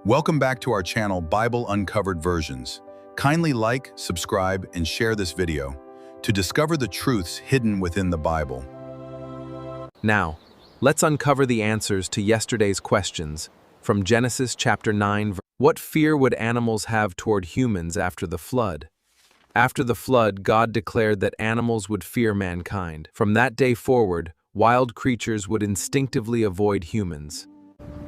Welcome back to our channel, Bible Uncovered Versions. Kindly like, subscribe, and share this video to discover the truths hidden within the Bible. Now, let's uncover the answers to yesterday's questions from Genesis chapter 9. What fear would animals have toward humans after the flood? After the flood, God declared that animals would fear mankind. From that day forward, wild creatures would instinctively avoid humans.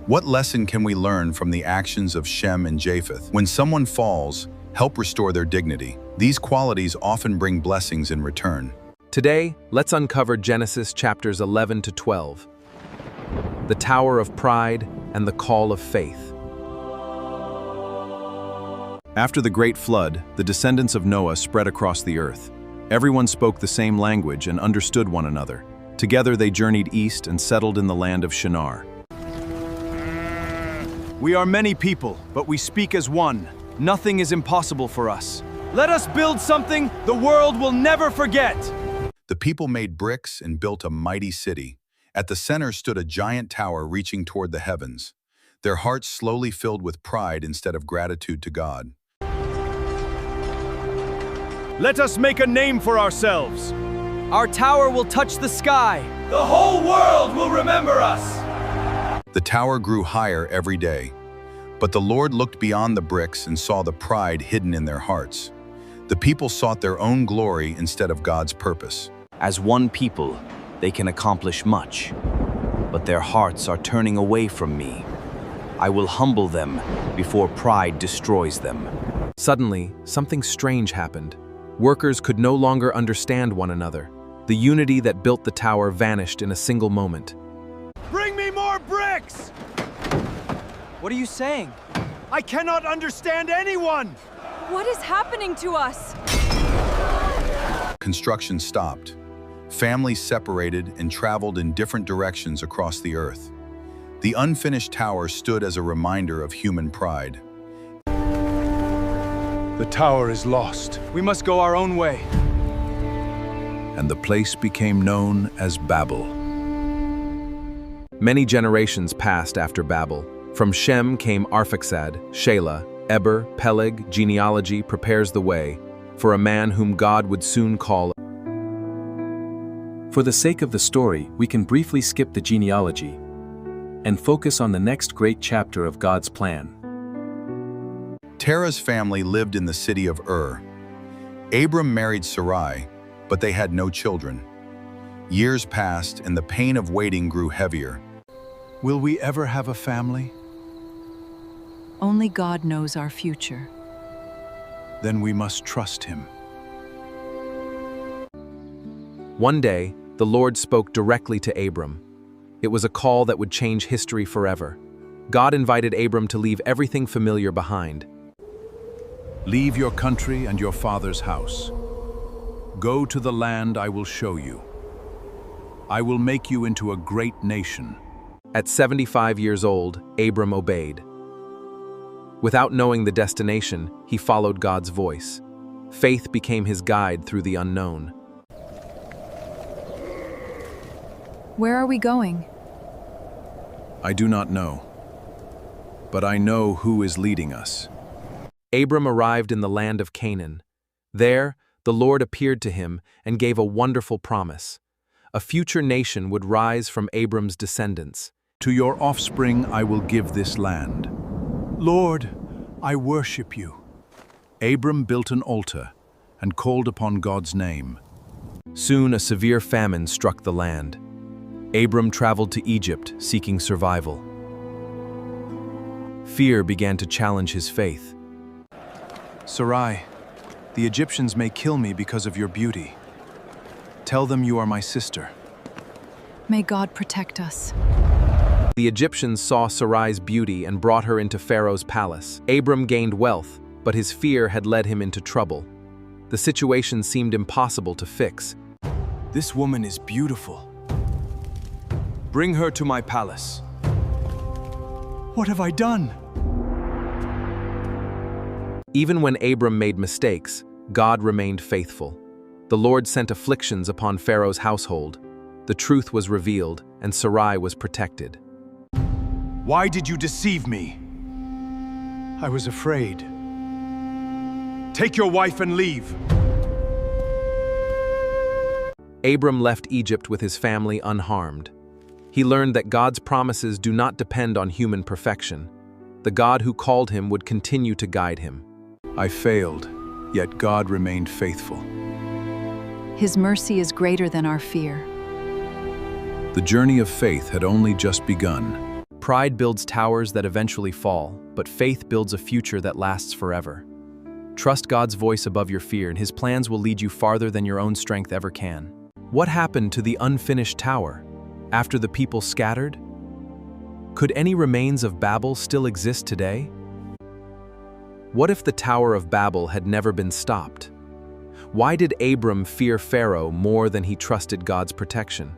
What lesson can we learn from the actions of Shem and Japheth? When someone falls, help restore their dignity. These qualities often bring blessings in return. Today, let's uncover Genesis chapters 11 to 12, the Tower of Pride and the Call of Faith. After the Great Flood, the descendants of Noah spread across the earth. Everyone spoke the same language and understood one another. Together they journeyed east and settled in the land of Shinar. We are many people, but we speak as one. Nothing is impossible for us. Let us build something the world will never forget. The people made bricks and built a mighty city. At the center stood a giant tower reaching toward the heavens. Their hearts slowly filled with pride instead of gratitude to God. Let us make a name for ourselves. Our tower will touch the sky. The whole world will remember us. The tower grew higher every day. But the Lord looked beyond the bricks and saw the pride hidden in their hearts. The people sought their own glory instead of God's purpose. As one people, they can accomplish much, but their hearts are turning away from me. I will humble them before pride destroys them. Suddenly, something strange happened. Workers could no longer understand one another. The unity that built the tower vanished in a single moment. Bring me more bricks! What are you saying? I cannot understand anyone! What is happening to us? Construction stopped. Families separated and traveled in different directions across the earth. The unfinished tower stood as a reminder of human pride. The tower is lost. We must go our own way. And the place became known as Babel. Many generations passed after Babel. From Shem came Arphaxad, Shelah, Eber, Peleg. Genealogy prepares the way for a man whom God would soon call. For the sake of the story, we can briefly skip the genealogy and focus on the next great chapter of God's plan. Terah's family lived in the city of Ur. Abram married Sarai, but they had no children. Years passed and the pain of waiting grew heavier. Will we ever have a family? Only God knows our future. Then we must trust Him. One day, the Lord spoke directly to Abram. It was a call that would change history forever. God invited Abram to leave everything familiar behind. Leave your country and your father's house. Go to the land I will show you. I will make you into a great nation. At 75 years old, Abram obeyed. Without knowing the destination, he followed God's voice. Faith became his guide through the unknown. Where are we going? I do not know, but I know who is leading us. Abram arrived in the land of Canaan. There, the Lord appeared to him and gave a wonderful promise. A future nation would rise from Abram's descendants. To your offspring I will give this land. Lord, I worship you. Abram built an altar and called upon God's name. Soon a severe famine struck the land. Abram traveled to Egypt seeking survival. Fear began to challenge his faith. Sarai, the Egyptians may kill me because of your beauty. Tell them you are my sister. May God protect us. The Egyptians saw Sarai's beauty and brought her into Pharaoh's palace. Abram gained wealth, but his fear had led him into trouble. The situation seemed impossible to fix. This woman is beautiful. Bring her to my palace. What have I done? Even when Abram made mistakes, God remained faithful. The Lord sent afflictions upon Pharaoh's household. The truth was revealed, and Sarai was protected. Why did you deceive me? I was afraid. Take your wife and leave. Abram left Egypt with his family unharmed. He learned that God's promises do not depend on human perfection. The God who called him would continue to guide him. I failed, yet God remained faithful. His mercy is greater than our fear. The journey of faith had only just begun. Pride builds towers that eventually fall, but faith builds a future that lasts forever. Trust God's voice above your fear, and His plans will lead you farther than your own strength ever can. What happened to the unfinished tower after the people scattered? Could any remains of Babel still exist today? What if the Tower of Babel had never been stopped? Why did Abram fear Pharaoh more than he trusted God's protection?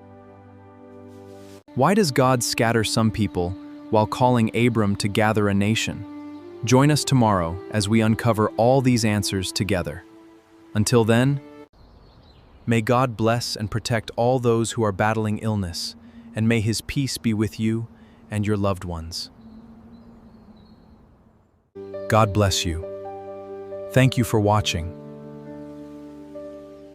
Why does God scatter some people while calling Abram to gather a nation? Join us tomorrow as we uncover all these answers together. Until then, may God bless and protect all those who are battling illness, and may His peace be with you and your loved ones. God bless you. Thank you for watching.